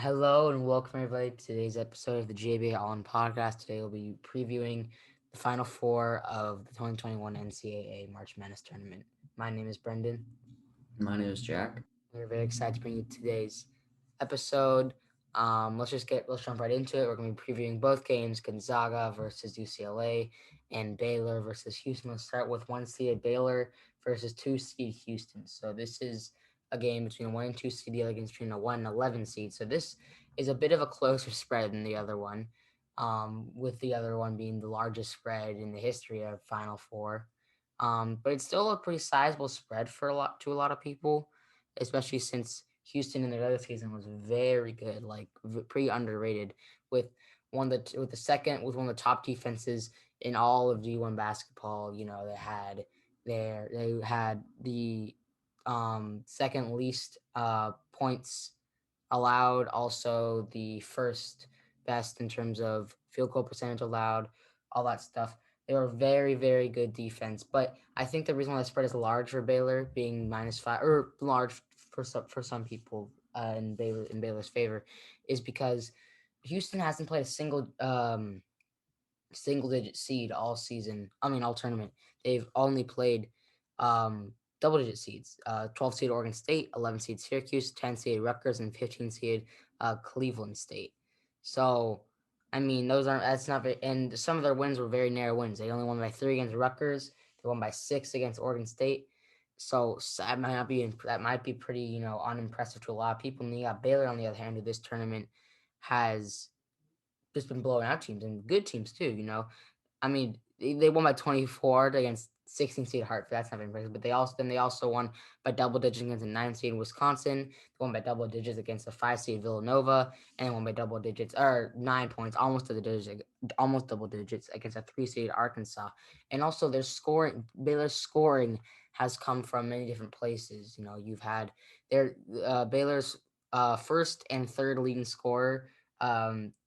Hello and welcome everybody to today's episode of the JBA All In Podcast. Today we'll be previewing the Final Four of the 2021 NCAA March Madness Tournament. My name is Brendan. My name is Jack. We're very excited to bring you today's episode. Let's jump right into it. We're going to be previewing both games: Gonzaga versus UCLA and Baylor versus Houston. Let's start with one seed Baylor versus two seed Houston. So this is a game between a 1 and 2 seed, the other game between a 1 and 11 seed. So this is a bit of a closer spread than the other one, with the other one being the largest spread in the history of Final Four. But it's still a pretty sizable spread for a lot of people, especially since Houston in their other season was very good, like pretty underrated, with one of the top defenses in all of D1 basketball. You know, they had the second least points allowed, also the first best in terms of field goal percentage allowed, all that stuff. They were very, very good defense. But I think the reason why the spread is large for Baylor, being -5, or large for some people in Baylor's favor, is because Houston hasn't played a single digit seed all season. I mean, all tournament. They've only played double digit seeds: 12 seed Oregon State, 11 seed Syracuse, 10 seed Rutgers, and 15 seed Cleveland State. So, I mean, that's not very, and some of their wins were very narrow wins. They only won by 3 against Rutgers. They won by 6 against Oregon State. So that might be pretty, unimpressive to a lot of people. And you got Baylor on the other hand, who this tournament has just been blowing out teams and good teams too. I mean, they won by 24 against 16 seed Hartford. That's not very impressive. But they also won by double digits against a 9 seed Wisconsin. They won by double digits against a 5 seed Villanova, and they won by double digits or 9 points, almost double digits against a 3 seed Arkansas. And also Baylor's scoring has come from many different places. You've had Baylor's first and third leading scorer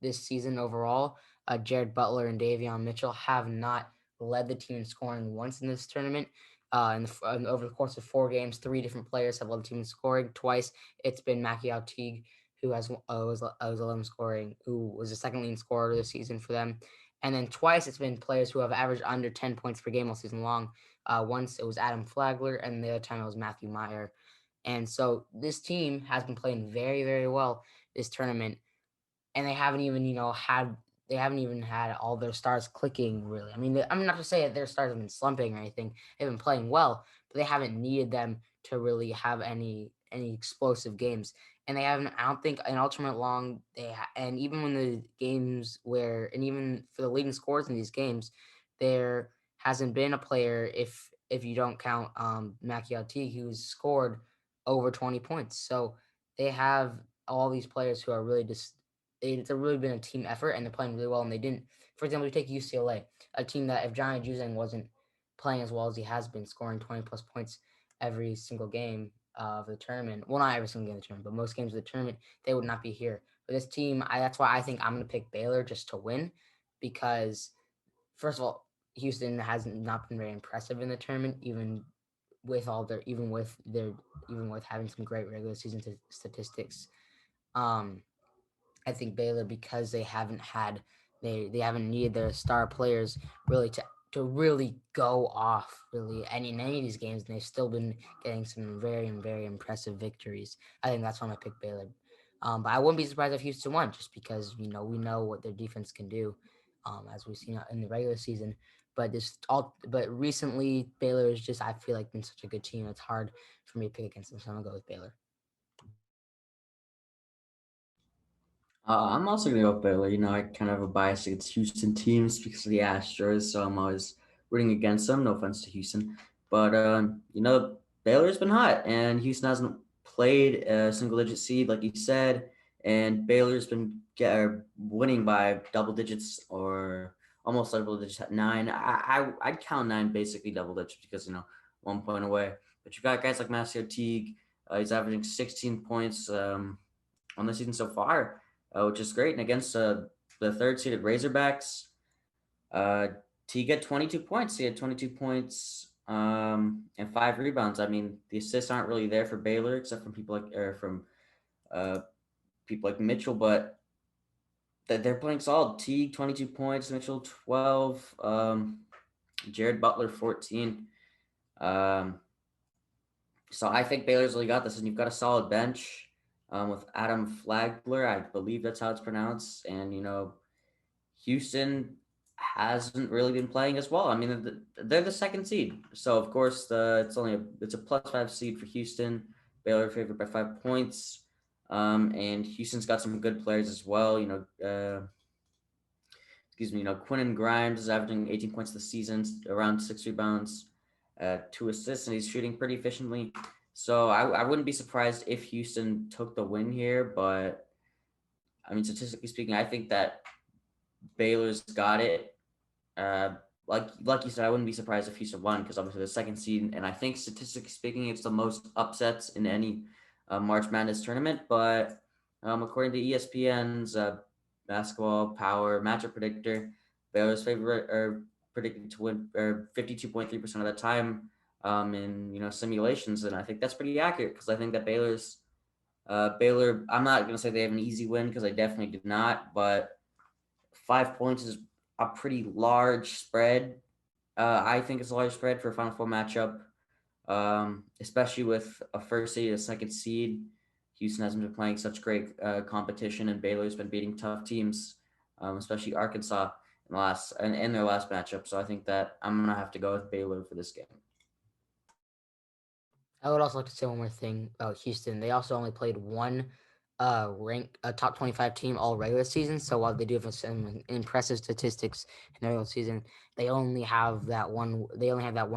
this season overall, Jared Butler and Davion Mitchell, have not led the team in scoring once in this tournament. Over the course of 4 games, 3 different players have led the team in scoring. Twice, it's been Mackie Teague, who was 11 scoring, who was the second leading scorer of the season for them. And then twice, it's been players who have averaged under 10 points per game all season long. Once it was Adam Flagler, and the other time it was Matthew Meyer. And so this team has been playing very, very well this tournament, and they haven't even had all their stars clicking really. I mean, I'm not to say that their stars have been slumping or anything. They've been playing well, but they haven't needed them to really have any explosive games. And they haven't. I don't think in ultimate long and even when the games where and even for the leading scores in these games, there hasn't been a player, if you don't count Mackie who's scored over 20 points. So they have all these players who are really just it's really been a team effort, and they're playing really well. And they didn't, for example, you take UCLA, a team that if Johnny Juzang wasn't playing as well as he has been, scoring 20 plus points every single game of the tournament. Well, not every single game of the tournament, but most games of the tournament, they would not be here. But this team, that's why I think I'm going to pick Baylor just to win, because first of all, Houston has not been very impressive in the tournament, with all their even with having some great regular season statistics. Um, I think Baylor, because they haven't needed their star players really to really go off really in any of these games, and they've still been getting some very very impressive victories. I think that's why I pick Baylor. But I wouldn't be surprised if Houston won, just because we know what their defense can do, as we've seen in the regular season. But recently Baylor is just, I feel like, been such a good team. It's hard for me to pick against them, so I'm gonna go with Baylor. I'm also gonna go with Baylor. I kind of have a bias against Houston teams because of the Astros, so I'm always rooting against them. No offense to Houston, but Baylor's been hot, and Houston hasn't played a single-digit seed, like you said, and Baylor's been winning by double digits or almost double digits at 9. I'd count 9 basically double digits because 1 point away. But you've got guys like Massey Teague. He's averaging 16 points on the season so far, which is great. And against the third seeded Razorbacks, Teague had 22 points. He had 22 points and 5 rebounds. I mean, the assists aren't really there for Baylor, except from people people like Mitchell, but they're playing solid. Teague 22 points, Mitchell 12, Jared Butler 14. Um, so I think Baylor's really got this, and you've got a solid bench with Adam Flagler. I believe that's how it's pronounced, and Houston hasn't really been playing as well. I mean, they're the second seed, so of course it's a +5 seed for Houston. Baylor favored by 5 points, and Houston's got some good players as well. Quentin Grimes is averaging 18 points this season, around 6 rebounds, 2 assists, and he's shooting pretty efficiently. So I wouldn't be surprised if Houston took the win here, but I mean, statistically speaking, I think that Baylor's got it. Like you said, I wouldn't be surprised if Houston won because obviously the second seed, and I think statistically speaking, it's the most upsets in any March Madness tournament. But according to ESPN's basketball power matchup predictor, Baylor's favorite are predicted to win 52.3% of the time in simulations, and I think that's pretty accurate because I think that Baylor. I'm not gonna say they have an easy win because I definitely did not, but 5 points is a pretty large spread. I think it's a large spread for a Final Four matchup, especially with a first seed, a second seed. Houston hasn't been playing such great competition, and Baylor's been beating tough teams, especially Arkansas in their last matchup. So I think that I'm gonna have to go with Baylor for this game. I would also like to say one more thing about Houston. They also only played one a top 25 team all regular season. So while they do have some impressive statistics in the regular season, they only have that one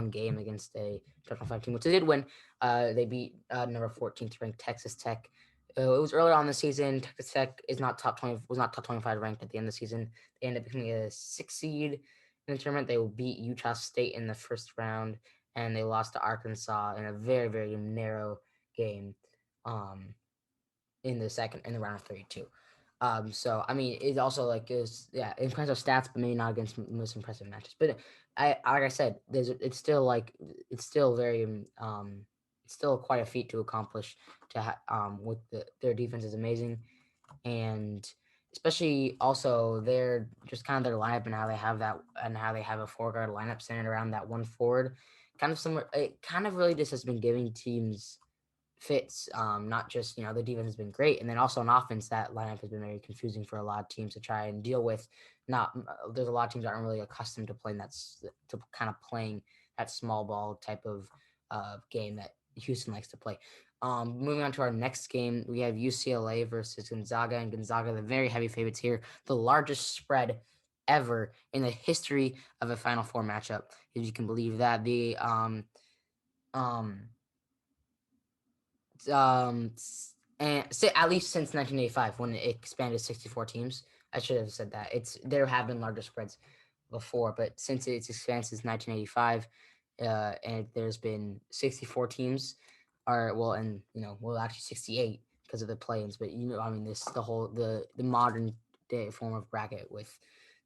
game against a top 25 team, which they did win. They beat number 14th ranked Texas Tech. It was earlier on in the season. Texas Tech was not top 25 ranked at the end of the season. They ended up becoming a 6 seed in the tournament. They will beat Utah State in the first round, and they lost to Arkansas in a very, very narrow game in the round of 32. So I mean, it's also like impressive stats, but maybe not against the most impressive matches. But like I said, it's still very it's still quite a feat to accomplish with their defense is amazing, and especially also their just kind of their lineup and how they have a 4 guard lineup centered around that one forward. Kind of similar. It kind of really just has been giving teams fits. Not just the defense has been great, and then also on offense, that lineup has been very confusing for a lot of teams to try and deal with. Not there's a lot of teams that aren't really accustomed to playing that small ball type of game that Houston likes to play. Moving on to our next game, we have UCLA versus Gonzaga, and Gonzaga, the very heavy favorites here, the largest spread ever in the history of a Final Four matchup, if you can believe that. The um and say at least since 1985 when it expanded to 64 teams. I should have said that. There have been larger spreads before, but since it's expanded since 1985, and there's been 64 teams, actually 68 because of the play-ins. But I mean, the modern day form of bracket with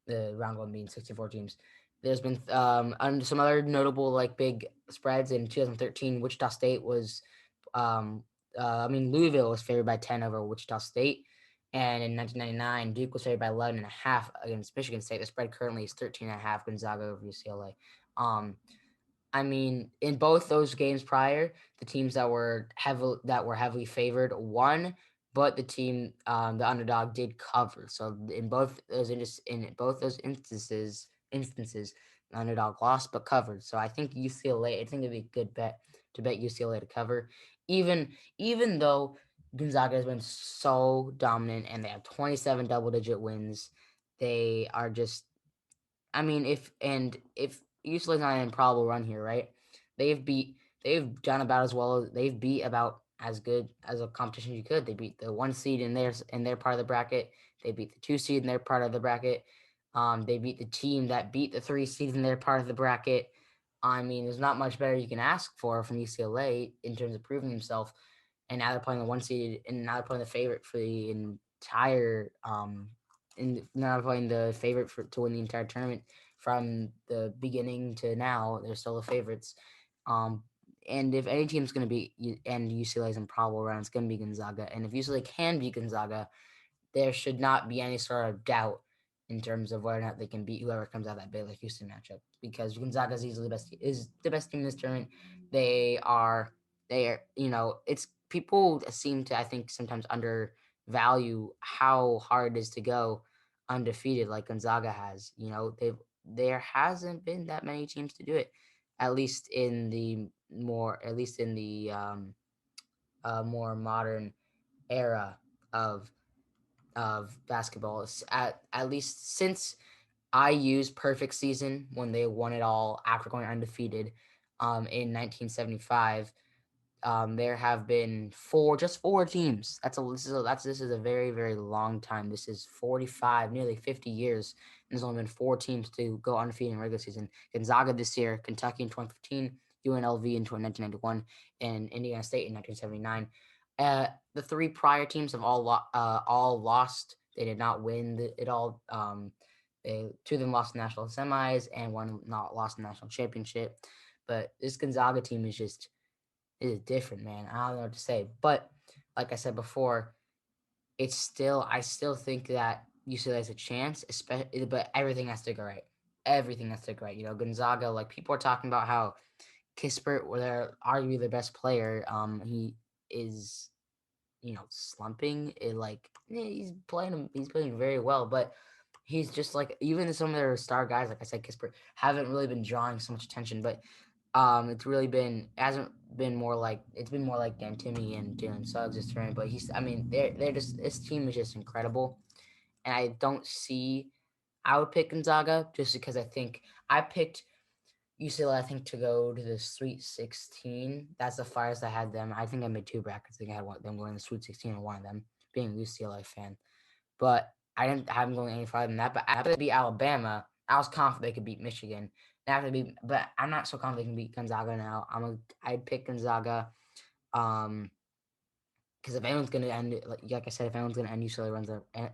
the round one being 64 teams. There's been some other notable like big spreads in 2013. Wichita State was Louisville was favored by 10 over Wichita State. And in 1999, Duke was favored by 11.5 against Michigan State. The spread currently is 13.5, Gonzaga over UCLA. In both those games prior, the teams that were heavily favored won, but the underdog did cover. So in both those instances, the underdog lost but covered. So I think it'd be a good bet to bet UCLA to cover, even though Gonzaga has been so dominant and they have 27 double-digit wins. They are just, if UCLA's not an improbable run here, right? They've done about as well as they've beat about as good as a competition you could. They beat the 1 seed in their part of the bracket. They beat the 2 seed in their part of the bracket. They beat the team that beat the 3 seed in their part of the bracket. There's not much better you can ask for from UCLA in terms of proving themselves. And now they're playing the 1 seed, and now they're playing the favorite for the entire now playing the favorite to win the entire tournament from the beginning to now. They're still the favorites. and if any team's going to be and UCLA's in probable round, it's going to be Gonzaga. And if UCLA can beat Gonzaga, there should not be any sort of doubt in terms of whether or not they can beat whoever comes out of that Baylor Houston matchup, because Gonzaga is easily the best team in this tournament. They are it's people seem to, I think, sometimes undervalue how hard it is to go undefeated like Gonzaga has. There hasn't been that many teams to do it, at least in the more modern era of basketball. At least since IU's perfect season when they won it all after going undefeated in 1975. There have been just four teams. This is a very, very long time. This is 45, nearly 50 years. And there's only been four teams to go undefeated in regular season. Gonzaga this year, Kentucky in 2015, UNLV in 1991, and Indiana State in 1979. The three prior teams have all lost. They did not win it all. Two of them lost the national semis, and one not lost the national championship. But this Gonzaga team is different, man. I don't know what to say. But like I said before, I still think that UCLA has a chance, especially, but everything has to go right. Everything has to go right. Gonzaga, like people are talking about how Kispert, where they're arguably the best player, he is, slumping. He's playing very well, but he's just like, even some of their star guys, like I said, Kispert, haven't really been drawing so much attention. But it's really been hasn't been more like it's been more like Dan Timmy and Jalen Suggs this tournament. But they're just, this team is just incredible, and I don't see. I would pick Gonzaga just because I picked UCLA, I think, to go to the Sweet 16. That's the farthest I had them. I think I made two brackets. I think I had them going to the Sweet 16 and one of them being a UCLA fan. But I didn't have them going any farther than that. But after they beat Alabama, I was confident they could beat Michigan. But I'm not so confident they can beat Gonzaga now. I'd pick Gonzaga. Because if anyone's gonna end it, like I said, if anyone's gonna end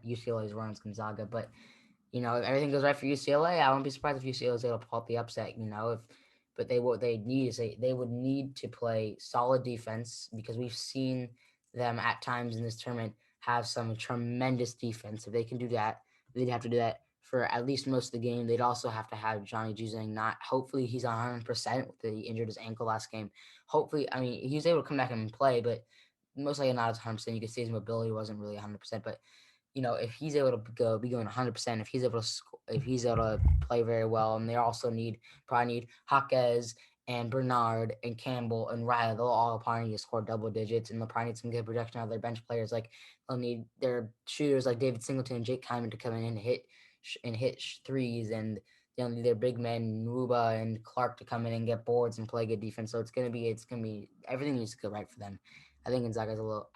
UCLA's runs Gonzaga. But if everything goes right for UCLA, I wouldn't be surprised if UCLA is able to pull up the upset. What they need is they would need to play solid defense, because we've seen them at times in this tournament have some tremendous defense. If they can do that, they'd have to do that for at least most of the game. They'd also have to have Johnny Juzang not. Hopefully, he's 100% with he injured his ankle last game. Hopefully, I mean, he was able to come back and play, but most likely not as 100%. You could see his mobility wasn't really 100%, but if he's able to be going 100%, if he's able to play very well, and they also probably need Jaquez and Bernard and Campbell and Riley, they'll all probably need to score double digits, and they'll probably need some good production out of their bench players. Like, they'll need their shooters like David Singleton and Jake Kyman to come in and hit threes, and they'll need their big men Ruba and Clark to come in and get boards and play good defense. So it's gonna be everything needs to go right for them. I think Gonzaga's a little,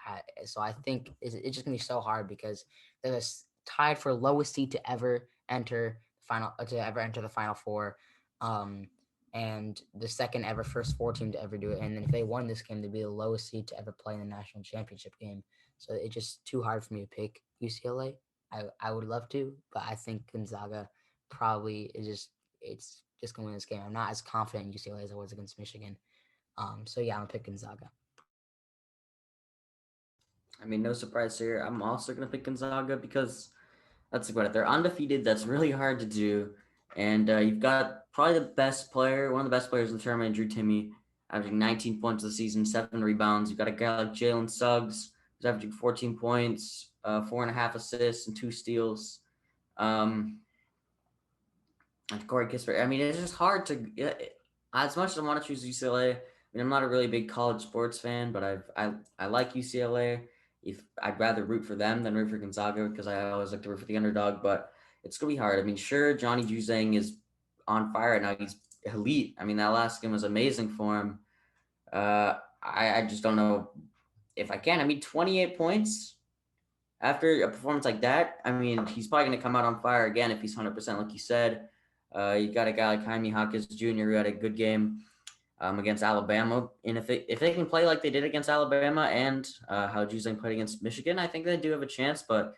so I think it's just gonna be so hard, because they're tied for lowest seed to ever enter the final four, and the second ever first four team to ever do it. And then if they won this game, they'd be the lowest seed to ever play in the national championship game. So it's just too hard for me to pick UCLA. I would love to, but I think Gonzaga probably it's just gonna win this game. I'm not as confident in UCLA as I was against Michigan. So yeah, I'm gonna pick Gonzaga. I mean, no surprise here. I'm also going to pick Gonzaga because that's what they're undefeated. That's really hard to do. And you've got probably the best player, one of the best players in the tournament, Drew Timme, averaging 19 points this season, 7 rebounds. You've got a guy like Jalen Suggs, who's averaging 14 points, 4.5 assists, and 2 steals. And Corey Kispert. I mean, it's just hard to. As much as I want to choose UCLA, I mean, I'm not a really big college sports fan, but I like UCLA. If I'd rather root for them than root for Gonzaga, because I always like to root for the underdog, but it's gonna be hard. I mean, sure, Johnny Juzang is on fire right now. He's elite. I mean, that last game was amazing for him. I just don't know if I can. I mean, 28 points after a performance like that. I mean, he's probably gonna come out on fire again if he's 100%, like you said. You got a guy like Jaime Jaquez Jr. who had a good game against Alabama. And if they can play like they did against Alabama and how Juzang played against Michigan, I think they do have a chance, but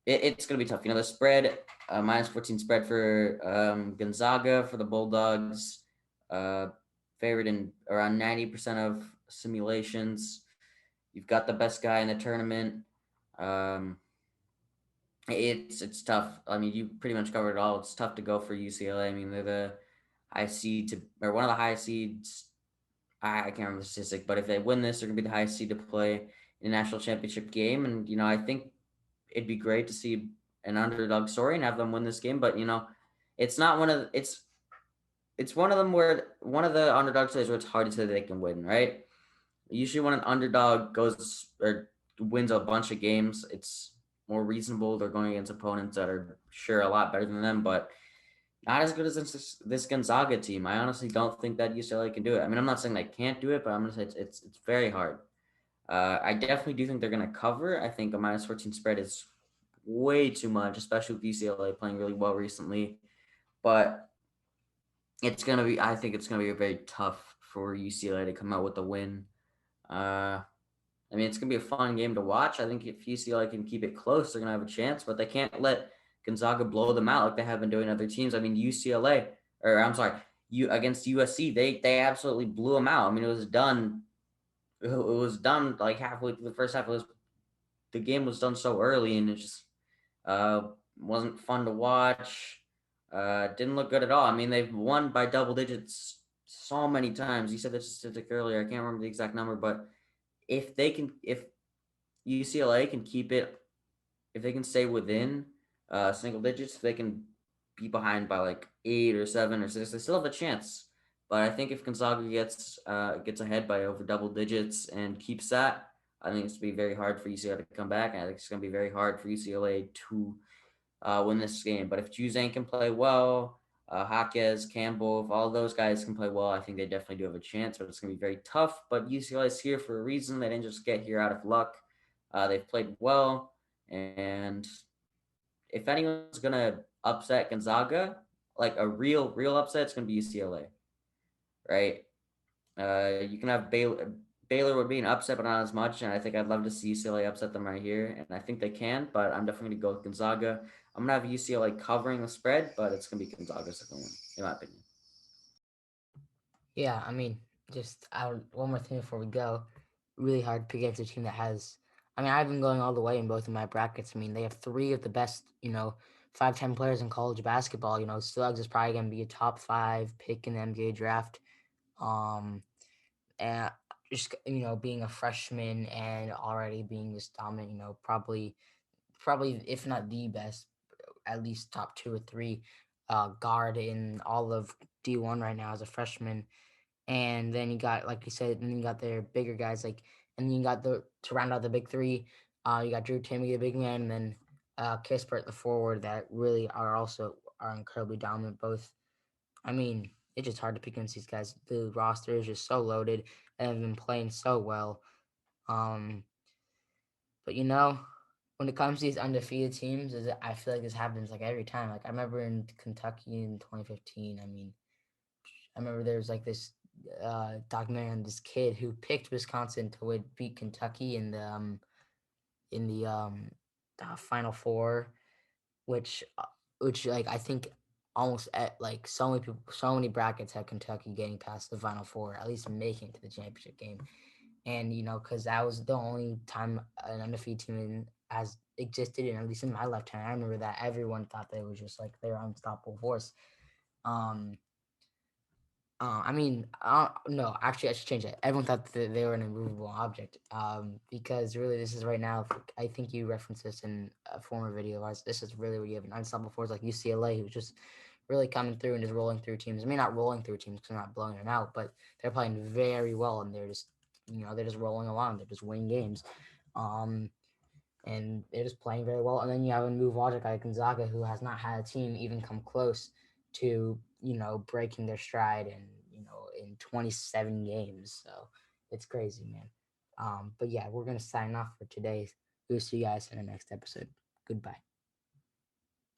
it's going to be tough. The spread, minus 14 spread for Gonzaga, for the Bulldogs. favored in around 90% of simulations. You've got the best guy in the tournament. Um, it's tough. I mean, you pretty much covered it all. It's tough to go for UCLA. I mean, they're the high seed to or one of the high seeds. I can't remember the statistic, but if they win this, they're gonna be the highest seed to play in a national championship game. And I think it'd be great to see an underdog story and have them win this game. But it's not one of it's one of them where one of the underdog stories where it's hard to say they can win, right? Usually when an underdog goes or wins a bunch of games, it's more reasonable. They're going against opponents that are sure a lot better than them, but not as good as this Gonzaga team. I honestly don't think that UCLA can do it. I mean, I'm not saying they can't do it, but I'm gonna say it's very hard. I definitely do think they're gonna cover. I think a -14 spread is way too much, especially with UCLA playing really well recently. But it's gonna be. I think it's gonna be very tough for UCLA to come out with a win. Uh, I mean, it's gonna be a fun game to watch. I think if UCLA can keep it close, they're gonna have a chance. But they can't let Gonzaga blow them out like they have been doing other teams. I mean, UCLA, or I'm sorry, you against USC, they absolutely blew them out. I mean, it was done. It was done like halfway through the first half. The game was done so early, and it just wasn't fun to watch. Didn't look good at all. I mean, they've won by double digits so many times. You said the statistic earlier. I can't remember the exact number, but if UCLA can keep it, if they can stay within single digits, if they can be behind by like 8 or 7 or 6, they still have a chance. But I think if Gonzaga gets ahead by over double digits and keeps that, I think it's gonna be very hard for UCLA to come back. And I think it's gonna be very hard for UCLA to win this game. But if Juzang can play well, Jaquez, Campbell, if all those guys can play well, I think they definitely do have a chance. But it's going to be very tough. But UCLA is here for a reason. They didn't just get here out of luck. They've played well. And if anyone's going to upset Gonzaga, like a real upset, it's going to be UCLA, right? You can have Baylor. Baylor would be an upset, but not as much. And I think I'd love to see UCLA upset them right here. And I think they can, but I'm definitely going to go with Gonzaga. I'm going to have UCLA covering the spread, but it's going to be Gonzaga's going to win, in my opinion. Yeah, I mean, just one more thing before we go. Really hard to pick against a team that has. I mean, I've been going all the way in both of my brackets. I mean, they have three of the best, 5'10" players in college basketball. Suggs is probably going to be a top 5 pick in the NBA draft. Um, and just being a freshman and already being this dominant, probably if not the best, at least top 2 or 3 guard in all of D1 right now as a freshman. And then you got, like you said, and then you got their bigger guys and then you got to round out the big 3. You got Drew Timmy, the big man, and then Kispert, the forward, that really are incredibly dominant. Both, I mean, it's just hard to pick against these guys. The roster is just so loaded and have been playing so well. Um, but when it comes to these undefeated teams, I feel like this happens like every time. Like I remember in Kentucky in 2015. I mean, I remember there was like this documentary on this kid who picked Wisconsin to beat Kentucky in the Final Four, which like I think almost at like so many people, so many brackets had Kentucky getting past the Final Four, at least making it to the championship game. And because that was the only time an undefeated team has existed, and at least in my lifetime, I remember that everyone thought they were just like their unstoppable force. Um, I mean, no, actually, I should change that. Everyone thought that they were an immovable object. Because really, this is right now. I think you referenced this in a former video of ours. This is really where you have an unstoppable force like UCLA, who's just really coming through and just rolling through teams. I mean, not rolling through teams because they're not blowing them out, but they're playing very well, and they're just rolling along. They're just winning games. Um, and they're just playing very well. And then you have a new logic like Gonzaga, who has not had a team even come close to breaking their stride in 27 games. So it's crazy, man. But yeah, we're gonna sign off for today. We'll see you guys in the next episode. Goodbye.